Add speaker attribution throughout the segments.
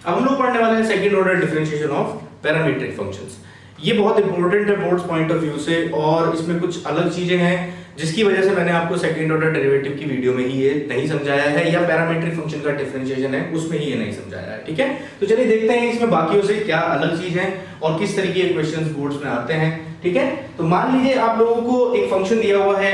Speaker 1: अब हम लोग पढ़ने वाले हैं second order differentiation of parametric functions. ये बहुत इंपॉर्टेंट है बोर्ड्स पॉइंट ऑफ व्यू से, और इसमें कुछ अलग चीजें हैं जिसकी वजह से मैंने आपको सेकंड ऑर्डर डेरिवेटिव की वीडियो में ही ये नहीं समझाया है, या पैरामीट्रिक फंक्शन का डिफरेंशिएशन है उसमें ही ये नहीं समझाया है। ठीक है, तो चलिए देखते हैं इसमें बाकियों से क्या अलग चीज है और किस तरीके के क्वेश्चंस बोर्ड्स में आते हैं। ठीक है, तो मान लीजिए आप लोगों को एक फंक्शन दिया हुआ है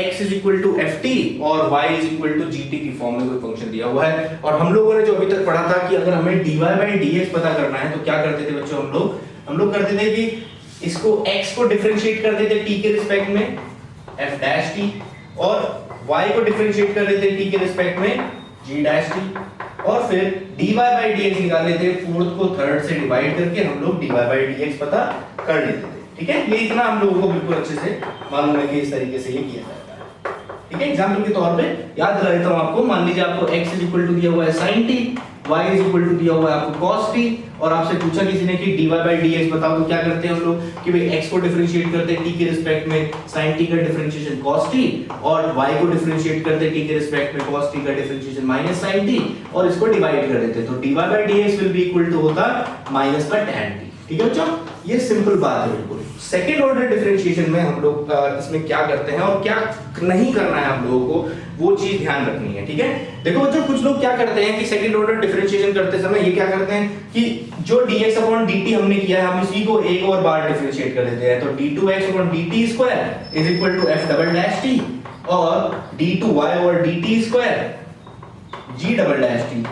Speaker 1: x is equal to ft और y is equal to gt की फॉर्म में कोई फंक्शन दिया हुआ है, और हम लोगों ने जो अभी तक पढ़ा था कि अगर हमें dy बाई dx पता करना है तो क्या करते थे बच्चों, हम लोग करते थे कि इसको x को डिफरेंशिएट कर देते t के रिस्पेक्ट में f डैश t, और y को डिफरेंशिएट कर देते t के रिस्पेक्ट में g डैश t, और फिर dy बाई dx निकाल लेते, फोर्थ को थर्ड से डिवाइड करके हम लोग dy बाई dx पता कर लेते थे। ठीक है, ये इतना हम लोगों को बिल्कुल अच्छे से मालूम है कि इस तरीके से ये किया जाता है। ठीक है, एग्जांपल के तौर पे याद दिला देता हूं आपको। मान लीजिए आपको x इज इक्वल टू दिया हुआ है sin t, y is equal to दिया हुआ है आपको cos t, और आपसे पूछा किसी ने कि dy बाई dx बताओ, तो क्या करते हैं हम लोग कि भाई x को डिफरेंशिएट करते हैं t के रिस्पेक्ट में sin t का डिफरेंशिएशन cos t, और y को डिफरेंशिएट करते हैं t के रिस्पेक्ट में cos t का डिफरेंशिएशन माइनस sin t, और इसको डिवाइड कर देते हैं, तो dy by dx will be equal to होता माइनस का tan t। ठीक है बच्चों, ये सिंपल बात है बिल्कुल। सेकंड ऑर्डर डिफरेंशिएशन में हम लोग इसमें क्या करते हैं और क्या नहीं करना है हम लोगों को, वो चीज ध्यान रखनी है। ठीक है, देखो बच्चों कुछ लोग क्या करते हैं कि सेकंड ऑर्डर डिफरेंशिएशन करते समय ये क्या करते हैं कि जो dx अपॉन dt हमने किया है हम इसी को एक और बार डिफरेंशिएट कर देते हैं, तो d2x upon dt square is equal to f double dash t, और d2y over dt square g double dash t,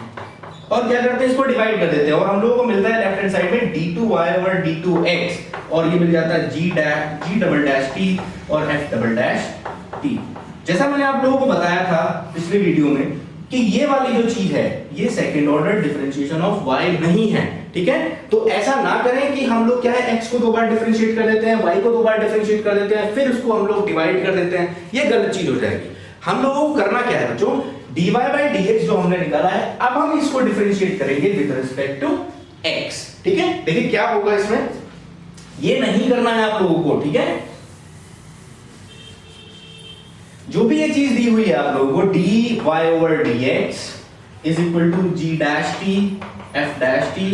Speaker 1: और क्या करते हैं इसको डिवाइड कर देते हैं, और हम लोगों को मिलता है लेफ्ट हैंड साइड में d2y ओवर d2x, और ये मिल जाता है g डबल डैश t और f डबल डैश t। जैसा मैंने आप लोगों को बताया था पिछले वीडियो में कि ये वाली जो चीज है ये second order differentiation of y नहीं है। ठीक है, तो ऐसा ना करें कि हम लोग क्या है x को दो बार डिफरेंशिएट कर देते हैं, y को दो बार डिफरेंशिएट कर देते हैं, फिर उसको हम लोग डिवाइड कर देते हैं, ये गलत चीज हो जाएगी। हम लोगों को करना क्या है बच्चों, dy बाई dx जो हमने निकाला है अब हम इसको डिफरेंशिएट करेंगे विद रिस्पेक्ट टू x। ठीक है, देखिए क्या होगा इसमें, ये नहीं करना है आप लोगों को। ठीक है, जो भी ये चीज दी हुई है आप लोगों को dy over dx is equal to g dash t f dash t,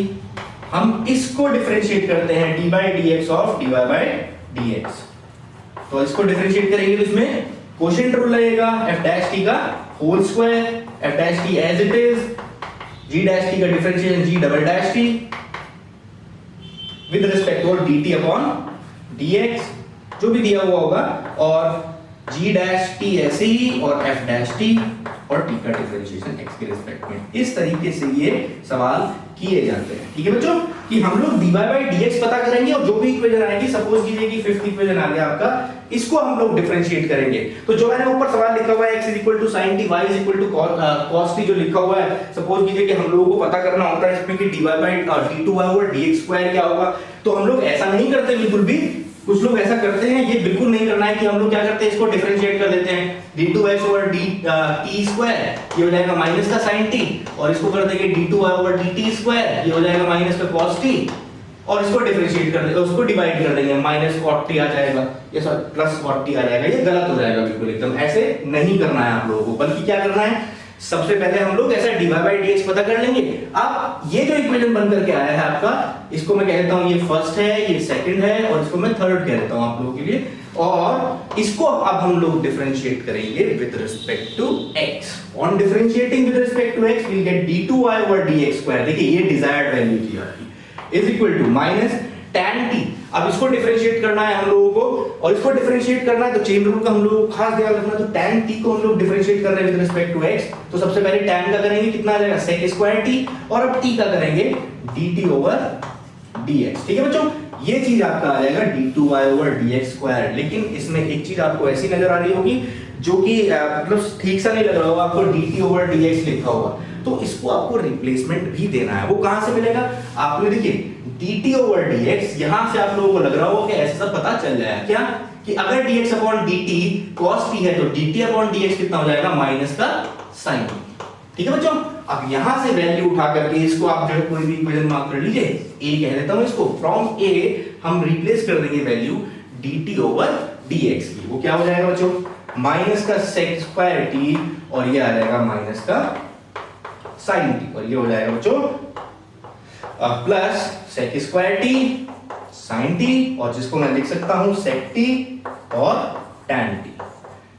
Speaker 1: हम इसको डिफरेंशिएट करते हैं d by dx of dy by dx, तो इसको डिफरेंशिएट करेंगे तो इसमें क्वोशिएंट रूल लगेगा, f डैश t का whole square, f dash t as it is, g dash t का differentiation g double dash t with respect to dt upon dx जो भी दिया हुआ होगा, और g डैश t ऐसे ही, और f डैश t और t का डिफरेंशिएशन x के रिस्पेक्ट में। इस तरीके से ये सवाल किए जाते हैं। ठीक है बच्चों, कि हम लोग dy बाई dx पता करेंगे, और जो भी इक्वेशन आएगी, सपोज कीजिए कि फिफ्थ इक्वेशन आ गया आपका, इसको हम लोग डिफरेंशिएट करेंगे, तो जो मैंने ऊपर सवाल लिखा हुआ है x is equal to sin t, y is equal to cos t जो लिखा हुआ है, सपोज कीजिए कि हम लोगों को पता करना होता है इसमें कि dy by d2y over dx square क्या होगा, तो हम लोग ऐसा नहीं करते बिल्कुल भी। कुछ लोग ऐसा करते हैं, ये बिल्कुल नहीं करना है कि हम लोग क्या करते हैं इसको डिफरेंशिएट कर देते हैं d2x ओवर t स्क्वायर, ये हो जाएगा माइनस का sin t, और इसको कर देंगे d2y ओवर dt स्क्वायर, ये हो जाएगा माइनस का cos t, और इसको डिफरेंशिएट कर देंगे, उसको डिवाइड कर देंगे, माइनस cot t आ जाएगा, ये सॉरी प्लस cot t आ जाएगा। ये गलत हो जाएगा बिल्कुल एकदम, ऐसे नहीं करना है आप लोगों को, बल्कि क्या करना है, सबसे पहले हम लोग ऐसा dy बाई dx पता कर लेंगे। अब ये जो इक्वेशन बन करके आया है आपका, इसको मैं कह देता हूं ये फर्स्ट है, ये सेकंड है, और इसको मैं थर्ड कह देता हूं आप लोगों के लिए, और इसको अब हम लोग डिफरेंशिएट करेंगे with respect to x। On differentiating with respect to x we get d2y over dx square, देखिए ये डिजायर्ड वैल्यू थी आपकी, is equal to minus tan t। अब इसको डिफरेंशिएट करना है हम लोगों को, और इसको डिफरेंशिएट करना है तो चेन रूल का हम लोगों को खास ध्यान रखना है, तो tan t को हम लोग डिफरेंशिएट कर रहे हैं विद रिस्पेक्ट टू x, तो सबसे पहले tan का करेंगे कितना आ जाएगा sec स्क्वायर t, और अब t का करेंगे dt ओवर dx। ठीक है बच्चों, ये चीज आपका आ जाएगा d2y ओवर dx स्क्वायर। लेकिन इसमें एक चीज आपको ऐसी नजर आ रही होगी जो कि मतलब ठीक सा नहीं लग रहा होगा आपको, dt ओवर dx लिखा हुआ, तो इसको आपको रिप्लेसमेंट भी देना है। वो कहां से मिलेगा, आपने देखिए dt ओवर dx, यहां से आप लोगों को लग रहा होगा कि ऐसा पता चल जाएगा क्या कि अगर dx upon dt cos t है तो dt अपॉन dx कितना हो जाएगा, माइनस का sin t। ठीक है बच्चों, अब यहां से वैल्यू उठा करके इसको आप जो है कोई भी इक्वेशन मार्क कर लीजिए, a कह देता हूं इसको, फ्रॉम a हम रिप्लेस कर देंगे वैल्यू dt ओवर dx की, वो क्या हो जाएगा बच्चों, माइनस का sec स्क्वायर t, और ये आ जाएगा माइनस का sin t, और ये हो जाएगा बच्चों plus sec square t sine t, और जिसको मैं लिख सकता हूं सेक टी और टैन टी।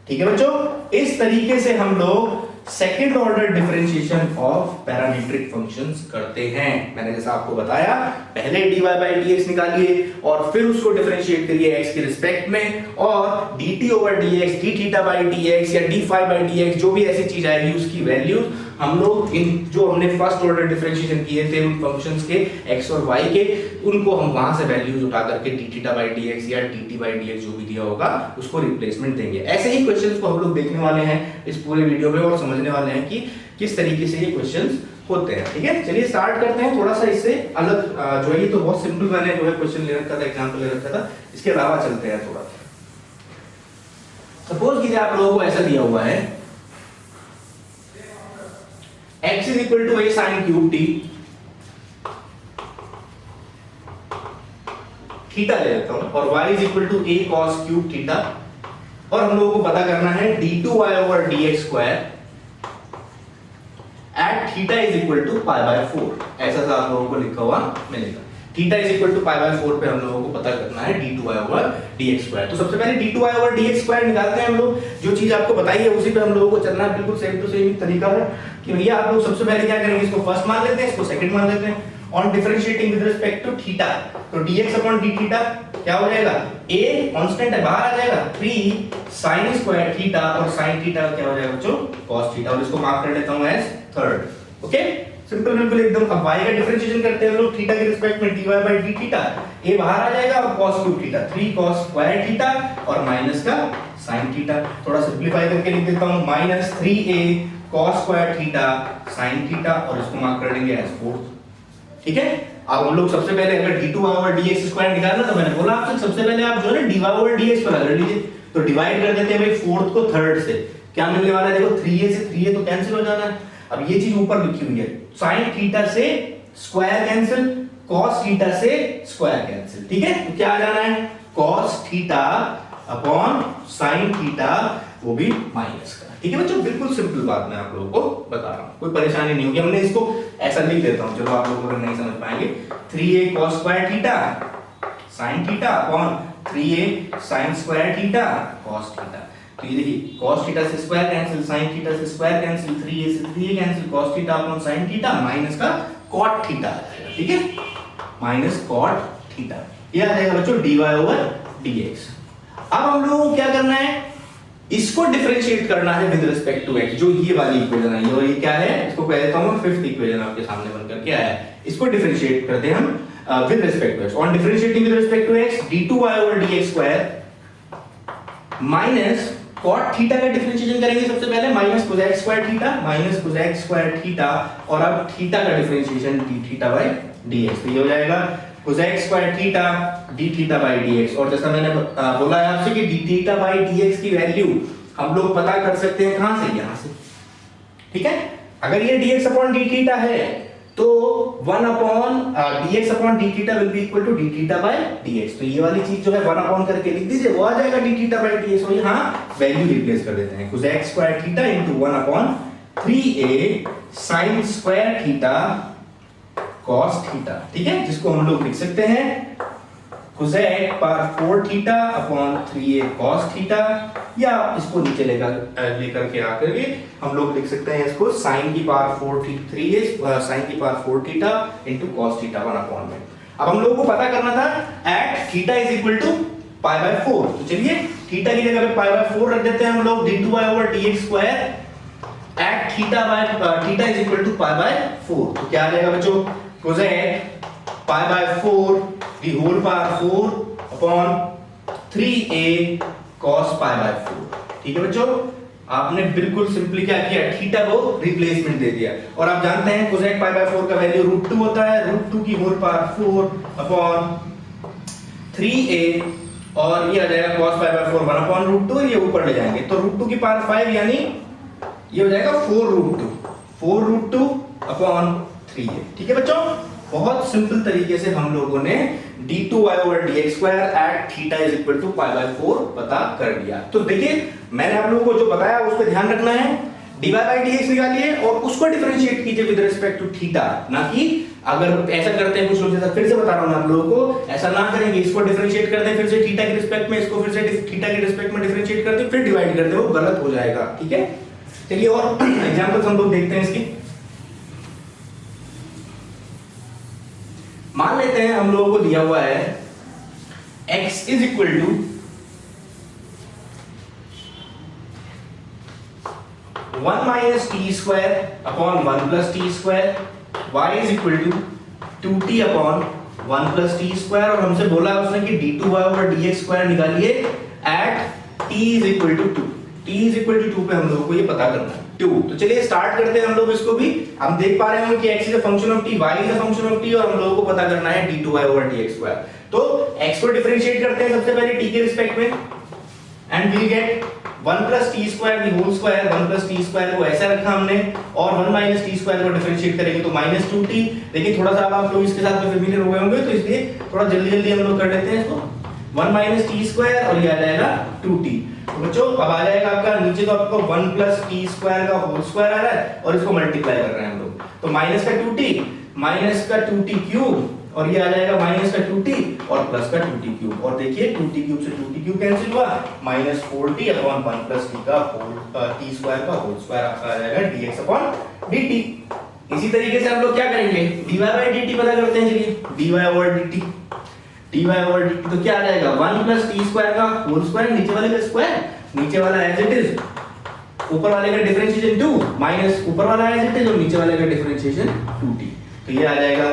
Speaker 1: ठीक है बच्चों, इस तरीके से हम लोग second order differentiation of parametric functions करते हैं। मैंने जैसा आपको बताया, पहले dy by dx निकालिए और फिर उसको डिफरेंशिएट करिए x के रिस्पेक्ट में, और dt over dx, d theta by dx या d phi by dx, जो भी ऐसी चीज आएगी उसकी वैल्यूज हम लोग इन जो हमने फर्स्ट ऑर्डर डिफरेंशिएशन किए थे उन फंक्शंस के x और y के, उनको हम वहां से वैल्यूज उठा करके d theta by dx या dt by dx जो भी दिया होगा उसको रिप्लेसमेंट देंगे। ऐसे ही क्वेश्चंस को हम लोग देखने वाले हैं इस पूरे वीडियो में और समझने वाले हैं कि किस तरीके से ये क्वेश्चंस होते हैं। ठीक है, चलिए स्टार्ट करते हैं। थोड़ा सा इससे अलग जो है, ये तो बहुत सिंपल मैंने जो है क्वेश्चन ले रखा था, एग्जांपल ले रखा था, इसके अलावा चलते हैं थोड़ा। सपोज कीजिए आप लोगों को ऐसा दिया हुआ है x is equal to a sin cube t, theta ले लेता हूं, और y is equal to a cos cube theta, और हम लोगों को पता करना है d2y over dx square at theta is equal to pi by 4। ऐसा सा आप लोगों को लिखा हुआ मिलेगा। Theta is equal to pi by 4 पे हम लोगों को पता करना है d2y over dx स्क्वायर। तो सबसे पहले d2y over dx स्क्वायर निकालते हैं हम लोग। जो चीज आपको बताई है उसी पे हम लोगों को चलना है, बिल्कुल सेम टू सेम तरीका है कि भैया आप लोग सबसे पहले क्या करेंगे, इसको फर्स्ट मान लेते हैं, इसको सेकंड मान लेते हैं। On differentiating with respect to theta, तो dx upon d थीटा क्या हो जाएगा, a कांस्टेंट है बाहर आ जाएगा, 3 sin स्क्वायर थीटा, और sin थीटा क्या हो जाएगा बच्चों, cos थीटा, और इसको मार्क कर लेता हूं एज थर्ड। ओके, सिंपल बिल्कुल एकदम। अब y का डिफरेंशिएशन करते हैं हम लोग थीटा के रिस्पेक्ट में, dy by d theta, a बाहर आ जाएगा और cos cube theta, 3 cos square theta और माइनस का sin थीटा। थोड़ा सिंपलीफाई करके लिख देता हूं, minus 3a cos square theta sin theta, और इसको मार्क कर लेंगे एज 4। ठीक है, अब हम लोग सबसे पहले अगर d2 over dx स्क्वायर निकालना, तो मैंने बोला आपसे सबसे पहले आप जो है dy over dx पर कर लीजिए। तो डिवाइड कर देते हैं भाई फोर्थ को थर्ड से, क्या मिलने वाला है, देखो 3a से 3a तो कैंसिल हो जाना है। अब ये चीज ऊपर लिखी हुई है, sin थीटा से स्क्वायर कैंसिल, cos थीटा से स्क्वायर कैंसिल। ठीक है, तो क्या आ जाना है, cos theta upon sin theta, वो भी माइनस का। ठीक है बच्चों, बिल्कुल सिंपल बात मैं आप लोगों को बता रहा हूं, कोई परेशानी नहीं होगी। हमने इसको ऐसा लिख देता हूं, चलो आप लोग अगर नहीं समझ पाएंगे, 3a cos square theta sin theta upon 3a sin square theta cos theta. तो ये देखिए cos थीटा से स्क्वायर कैंसिल, sin थीटा से स्क्वायर कैंसिल, 3a से 3a cancel, cos theta upon sin theta minus का cot थीटा आ जाएगा। ठीक है, माइनस cot थीटा, ये आ जाएगा बच्चों dy over dx। अब हम लोगों को क्या करना है, इसको डिफरेंशिएट करना है विद रिस्पेक्ट टू x, जो ये वाली इक्वेशन आई है, और ये क्या है, इसको कह देता हूं मैं फिफ्थ इक्वेशन आपके सामने बनकर के आया है। इसको डिफरेंशिएट करते हैं हम with respect to x। On differentiating with respect to x, d2y over dx square minus cot theta का डिफरेंशिएशन करेंगे सबसे पहले, minus cosec square theta, minus cosec square theta, और अब थीटा का differentiation d theta by dx। तो ये हो जाएगा cosec square theta d theta by dx। और जैसा मैंने बोला है आपसे कि d थीटा बाय dx की वैल्यू हम लोग पता कर सकते हैं कहां से, यहां से। ठीक है, अगर ये dx अपॉन d थीटा है तो 1 upon dx upon d theta will be equal to d theta by dx। तो ये वाली चीज जो है 1 अपॉन करके लिख दीजिए, वो आ जाएगा d थीटा बाय dx। और यहां वैल्यू रिप्लेस कर देते हैं, cosec square theta into 1 upon 3a sin square theta cos theta. ठीक है, जिसको हम लोग लिख सकते हैं cosec power 4 theta upon 3a cos theta, या इसको नीचे लेकर के आकर के हम लोग लिख सकते हैं इसको sin की पावर 4 3a sin की power 4 theta into cos theta 1 upon में। अब हम लोगों को पता करना था at theta is equal to pi by 4। तो चलिए थीटा की जगह पे पाई बाय 4 रख देते हैं हम लोग, d2y over dx square at theta is equal to pi by 4। तो क्या आ जाएगा बच्चों, cosec pi by 4 the whole power 4 upon 3a cos pi by 4। ठीक है बच्चों, आपने बिल्कुल सिंपली क्या किया, थीटा को रिप्लेसमेंट दे दिया। और आप जानते हैं cosec पाई बाय 4 का वैल्यू √2 होता है, √2 की होल पावर 4 अपॉन 3a, और ये आ जाएगा cos पाई बाय 4 1 अपॉन √2, ये ऊपर ले जाएंगे तो √2 की पावर 5, यानी ये हो जाएगा 4√2 अपॉन 3a। ठीक है बच्चों, बहुत सिंपल तरीके से हम लोगों ने d2y over dx square at theta is equal to pi by 4 पता कर दिया। तो देखिए मैंने आप लोगों को जो बताया उस पर ध्यान रखना है, dy बाई dx निकालिए और उसको डिफरेंशिएट कीजिए विद रिस्पेक्ट टू थीटा, ना कि अगर ऐसा करते हैं कुछ लोग, जैसा फिर से बता रहा हूं मैं आप लोगों को, ऐसा ना करेंगे, इसको डिफरेंशिएट करते हैं फिर से थीटा के रिस्पेक्ट में, इसको फिर से थीटा के रिस्पेक्ट में डिफरेंशिएट करते हैं फिर डिवाइड करते हैं, वो गलत हो जाएगा, ठीक है। चलिए और एग्जांपल्स हम लोग देखते हैं इसकी। मान लेते हैं हम लोगों को दिया हुआ है x is equal to 1 minus t square upon 1 plus t square, y is equal to 2t upon 1 plus t square, और हमसे बोला उसने कि d2y ओवर dx स्क्वायर निकालिए at t is equal to 2। t is equal to 2 पे हम लोगों को ये पता करना है 2। तो चलिए स्टार्ट करते हैं हम लोग इसको भी। हम देख पा रहे हैं कि x is a function of t, y is a function of t, और हम लोगों को पता करना है d2y ओवर dx स्क्वायर। तो x को डिफरेंशिएट करते हैं सबसे पहले t के रिस्पेक्ट में, and we get 1 plus t square the whole square. 1 plus t square को ऐसा रखा हमने, और 1 माइनस टी स्क्वायर को डिफरेंशिएट करेंगे तो माइनस 2t। लेकिन थोड़ा सा अब आप लोग इसके साथ में फेमिलियर हो गए होंगे, तो इसलिए थोड़ा जल्दी जल्दी हम लोग कर लेते हैं इसको। 1 माइनस टी स्क्वायर और ये आ जाएगा 2t। तो बच्चों अब आ जाएगा आपका नीचे, तो आपको 1 प्लस टी स्क्वायर का होल स्क्वायर आ रहा है और इसको मल्टीप्लाई कर रहे हैं हम लोग, तो माइनस का 2t, माइनस का 2t क्यूब, और ये आ जाएगा माइनस का 2t और प्लस का 2t क्यूब। और देखिए 2t क्यूब से 2t क्यूब कैंसिल हुआ, minus 4t upon 1 plus t का होल t स्क्वायर का होल स्क्वायर आपका आ जाएगा dx अपॉन dt। इसी तरीके से हम लोग क्या करेंगे, dy बाय dt पता करते हैं। चलिए dy over dt, dy over dt तो क्या आ जाएगा 1 प्लस t स्क्वायर का होल स्क्वायर, नीचे वाले का स्क्वायर, नीचे वाला एज इट इज, ऊपर वाले का डिफरेंशिएशन 2 माइनस ऊपर वाला एज इट इज और नीचे वाले का डिफरेंशिएशन 2t। तो ये आ जाएगा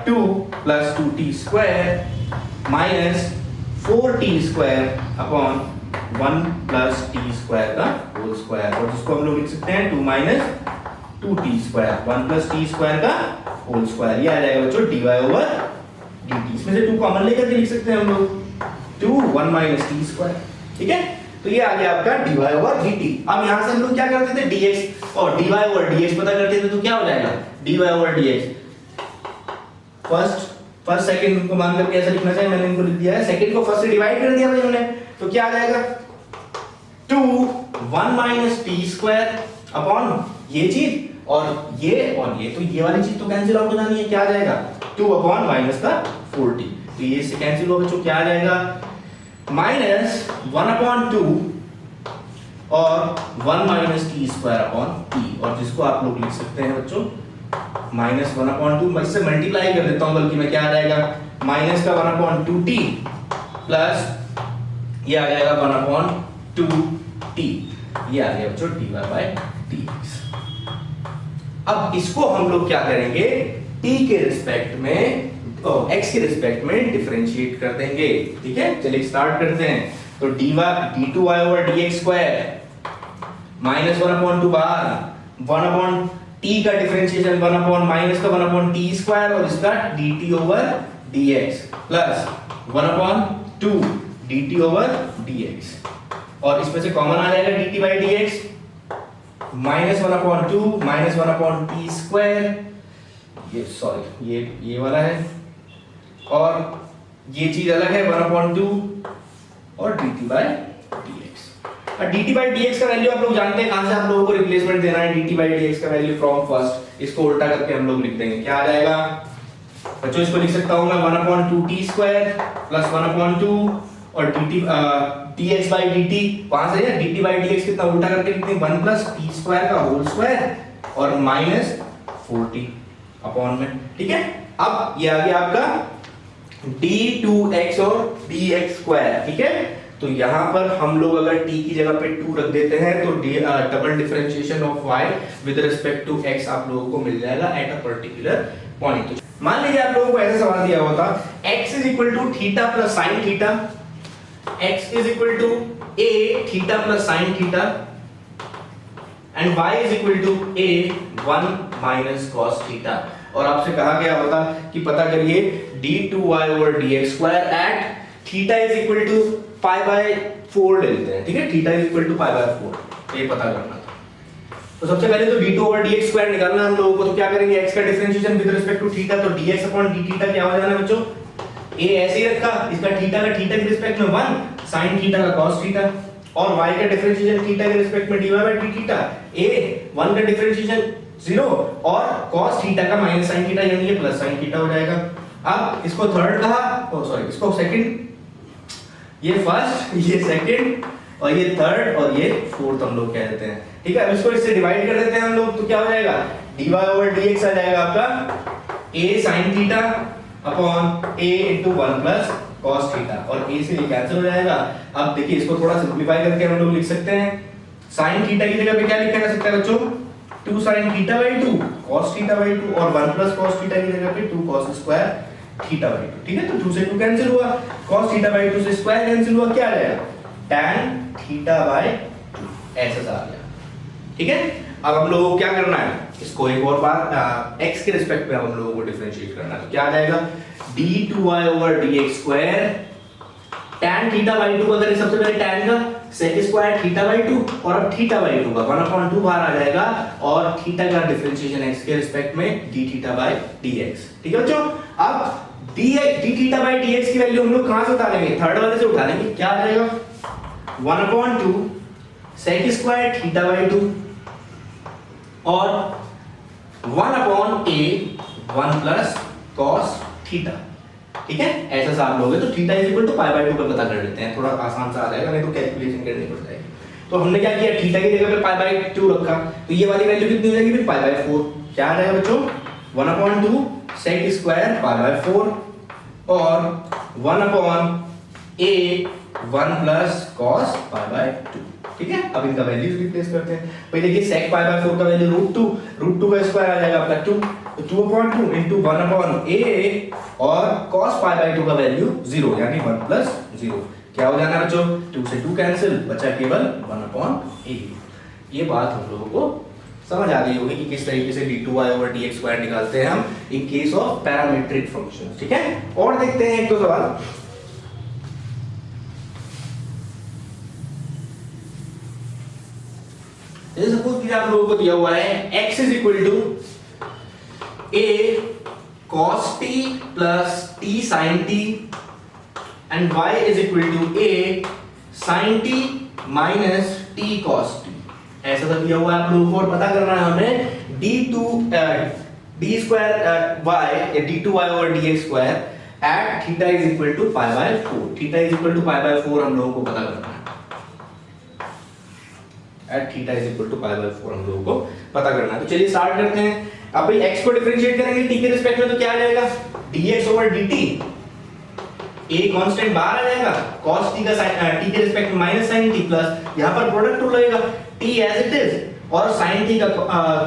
Speaker 1: 2 plus 2t square minus 4t square upon 1 plus t square का होल स्क्वायर, और जिसको हम लोग लिख सकते हैं 2 minus 2t square 1 plus t square का होल स्क्वायर। ये आ जाएगा बच्चों dy ओवर dt। इसमें से 2 कॉमन लेकर के लिख सकते हैं हम लोग 2 1 माइनस t स्क्वायर, ठीक है। तो ये आ गया आपका dy ओवर dt। अब यहां से हम लोग क्या करते थे, dx और dy ओवर dx पता करते थे, तो क्या हो जाएगा dy over dx first second को मान करके ऐसा लिखना चाहिए, मैंने इनको लिख दिया है, सेकंड को फर्स्ट से डिवाइड कर दिया भाई हमने, तो क्या आ जाएगा 2 1 माइनस टी स्क्वायर अपॉन ये चीज और ये, तो ये वाली चीज तो कैंसिल आउट हो जानी है, क्या आ जाएगा 2 अपॉन माइनस का 4t। तो ये से कैंसिल हो बच्चों, क्या आ जाएगा माइनस 1 अपॉन 2 और 1 minus t square upon t, और जिसको आप लोग लिख सकते हैं बच्चों माइनस 1 अपॉन 2, मैं इससे मल्टीप्लाई कर देता हूं, बल्कि मैं क्या आ जाएगा माइनस का 1 अपॉन 2t प्लस ये आ जाएगा 1 अपॉन 2t, ये आ गया बच्चों dy बाय dx। अब इसको हम लोग क्या करेंगे, t के रिस्पेक्ट में x के रिस्पेक्ट में डिफरेंशिएट कर देंगे, ठीक है। चलिए स्टार्ट करते हैं। तो d2y over dx square minus 1 upon 2 बाहर, 1 अपॉन t का डिफरेंशिएशन 1 अपॉन माइनस का 1 अपॉन t स्क्वायर और इसका dt over dx plus 1 upon 2 dt over dx, और इसमें से कॉमन आ जाएगा dt by dx, minus 1 upon 2 minus 1 upon t square, ये सॉरी ये वाला है, और ये चीज अलग है 1 अपॉन 2 और dt by dx। dt by dx का वैल्यू आप लोग जानते हैं कहां से आप लोगों को रिप्लेसमेंट देना है, dt बाई dx का वैल्यू फ्रॉम फर्स्ट, इसको उल्टा करके हम लोग लिख देंगे, क्या आ जाएगा बच्चों, इसको लिख सकता हूं मैं 1 upon 2t square plus 1 upon 2 और dt dx बाई dt, वहां से dt बाई dx कितना उल्टा करके लिखते हैं 1 प्लस t स्क्वायर का होल स्क्वायर और माइनस 4t अपॉन में, ठीक है। अब ये आ गया आपका d2x और dx स्क्वायर, ठीक है। तो यहां पर हम लोग अगर t की जगह पे 2 रख देते हैं तो double differentiation of y with respect to x आप लोगों को मिल जाएगा एट अ पर्टिकुलर पॉइंट। मान लीजिए आप लोगों को ऐसा सवाल दिया हुआ था x is equal to theta plus sine theta, x is equal to a theta plus sine theta and y is equal to a 1 minus cos theta, और आपसे कहा गया होता कि पता करिए d2y over dx square at theta is equal to pi by 4 ले लेते हैं, ठीक है, theta is equal to pi by 4, ये पता करना था। तो सबसे पहले तो d2 ओवर dx स्क्वायर निकालना हम लोगों को, तो क्या करेंगे x का differentiation with respect to theta, तो dx अपॉन d थीटा क्या हो जाना है बच्चों, a ऐसे ही रखा, इसका थीटा का थीटा के रिस्पेक्ट में 1 sin थीटा का cos थीटा और y का डिफरेंशिएशन थीटा के रिस्पेक्ट में dy by d theta, a 1 का डिफरेंशिएशन 0 और cos थीटा का माइनस sin थीटा यानी ये प्लस sin थीटा हो जाएगा। अब इसको थर्ड कहा, ओ सॉरी इसको सेकंड, ये फर्स्ट, ये सेकंड और ये थर्ड और ये फोर्थ हम लोग कह देते हैं। ठीक है, अब इसको इससे डिवाइड कर देते हैं हम लोग, तो क्या हो जाएगा dy ओवर dx आ जाएगा आपका a sin theta upon a into 1 plus cos theta और a से ये कैंसिल हो जाएगा। अब देखिए इसको थोड़ा सिंपलीफाई करके हम लोग लिख सकते हैं, sin थीटा की जगह पे क्या लिखा जा सकता है बच्चों, 2 sin theta by 2 cos theta by 2 और 1 प्लस cos थीटा की जगह पे 2 cos स्क्वायर थीटा बाय 2। ठीक है, तो 2 से 2 कैंसिल हुआ, cos थीटा बाय 2 से स्क्वायर कैंसिल हुआ, क्या आ जाएगा tan थीटा बाय 2 ऐसा सा आ गया। ठीक है, अब हम लोगों को क्या करना है, इसको एक और बार x के रिस्पेक्ट में हम लोगों को डिफरेंशिएट करना है। तो क्या आ जाएगा d2y over dx square tan theta by 2 अगर सबसे पहले tan का sec स्क्वायर थीटा बाय 2 और अब थीटा बाय 2 का 1/2 बाहर आ जाएगा और थीटा का डिफरेंशिएशन x के रिस्पेक्ट में d थीटा बाय dx। ठीक है बच्चों, अब d थीटा बाय dx की वैल्यू हम लोग कहां से उठा लेंगे, थर्ड वाले से उठा लेंगे। क्या आ जाएगा 1/2 sec स्क्वायर थीटा बाय 2 और 1/a 1 प्लस cos थीटा। ठीक है, ऐसा सा आप लोगे तो theta is equal to pi by 2 पे पता कर लेते हैं, थोड़ा आसान सा आ जाएगा, नहीं तो कैलकुलेशन करनी पड़ जाएगी। तो हमने क्या किया, थीटा की जगह पे पाई बाय 2 रखा, तो ये वाली वैल्यू कितनी हो जाएगी फिर पाई बाय 4। क्या आ जाएगा बच्चों 1/2 sec स्क्वायर पाई बाय 4 और 1/a 1 plus cos pi by 2। ठीक है, अब इनका वैल्यूज रिप्लेस करते हैं। भाई देखिए sec पाई बाय 4 का वैल्यू √2 का स्क्वायर आ जाएगा आपका 2, तो 2/2 into 1/a और cos पाई बाय 2 का वैल्यू 0 यानी 1 प्लस 0। क्या हो जाना बच्चों 2 से 2 कैंसिल, बचा केवल 1/a। ये बात हम लोगों को समझ आ गई होगी कि किस तरीके से d2y ओवर dx स्क्वायर निकालते हैं हम in case of parametric function. ठीक है, और देखते हैं एक दो सवाल। जैसे सपोज कि आप लोगों को दिया हुआ है x is equal to a cos t plus t sin t and y is equal to a sin t minus t cos t। ऐसा तो दिया हुआ है आप लोगों को, और पता करना है हमें d square y या d2y over dx square at theta is equal to pi by 4। theta is equal to pi by 4 हम लोगों को पता करना है, at theta is equal to pi by 4 हम लोगों को पता करना है। तो चलिए स्टार्ट करते हैं। अब भाई x को डिफरेंशिएट करेंगे t के रिस्पेक्ट में, तो क्या आ जाएगा dx over dt, a constant बाहर आ जाएगा, cos t का t के रिस्पेक्ट में माइनस sin t प्लस यहां पर प्रोडक्ट रूल लगेगा t एज इट इज और sin t का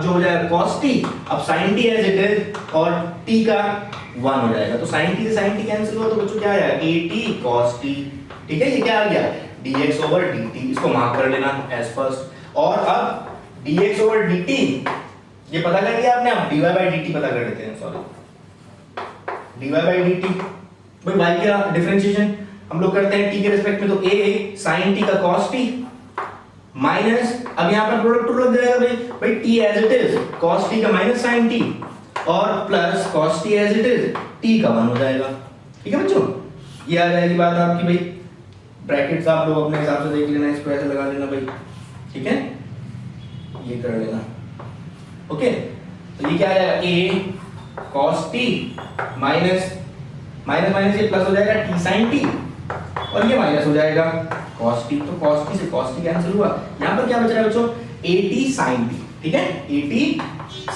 Speaker 1: जो हो जाएगा cos t, अब sin t as it is और t का 1 हो जाएगा, तो sin t से sin t कैंसिल हुआ, तो बच्चों क्या आया at cos t। ठीक है, ये क्या आ गया dx over dt, इसको मार्क कर लेना एज फर्स्ट। और अब dx over dt ये पता कर लिया आपने, अब dy by dt पता कर लेते हैं। सॉरी dy by dt, भाई y का डिफरेंशिएशन हम लोग करते हैं t के रिस्पेक्ट में, तो a sin t का cos t माइनस, अब यहां पर प्रोडक्ट रूल लग जाएगा भाई t as it is cos t का माइनस sin t और plus cos t as it is t का 1 हो जाएगा। ठीक है बच्चों, ये आ जाएगी बात आपकी भाई, ब्रैकेट्स आप लोग अपने हिसाब से देख लेना, इसको ऐसे लगा लेना भाई। ठीक है, ये कर लेना। ओके, तो ये क्या आ जाएगा a cos t minus minus minus ये प्लस हो जाएगा t sin t और ये माइनस हो जाएगा cos t, तो cos t से cos t कैंसिल हुआ, यहां पर क्या बच रहा है बच्चों at sin t। ठीक है, at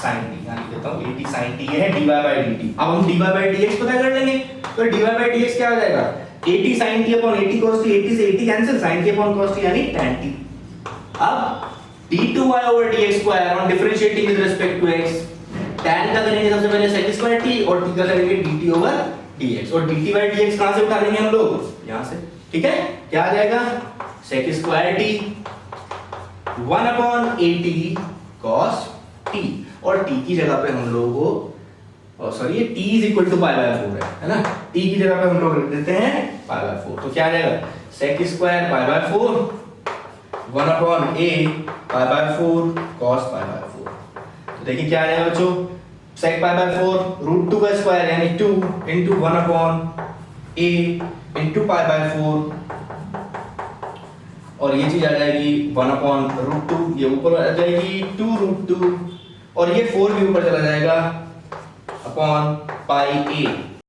Speaker 1: sin t, यहां लिख देता हूं at sin t, ये है dy by dt। अब हम dy by dx पता कर लेंगे, तो dy by dx क्या हो जाएगा at sin t upon at cos t, 80 से 80 cancel, sin t upon cos t यानी tan t। अब d2y over dx square on differentiating with respect to x, tan का करेंगे सबसे पहले sec square t और t का करेंगे dt over dx, और dt by dx कहां से उठा लेंगे हम लोग यहां से। ठीक है, क्या आ जाएगा sec square t 1 upon at cos t, और t की जगह पे हम लोगों को सॉरी ये t is equal to pi by 4 है ना, t की जगह पे हम लोग रख देते हैं pi by 4, तो क्या आ जाएगा sec square pi by 4 1 upon a pi by 4 cos pi by 4। तो देखिए क्या आ जाएगा बच्चों sec pi by 4 √2 का स्क्वायर यानी 2 into 1 upon a into pi by 4 और ये चीज आ जाएगी 1/√2, ये ऊपर आ जाएगी 2√2 और ये 4 भी ऊपर चला जाएगा अपॉन पाई a।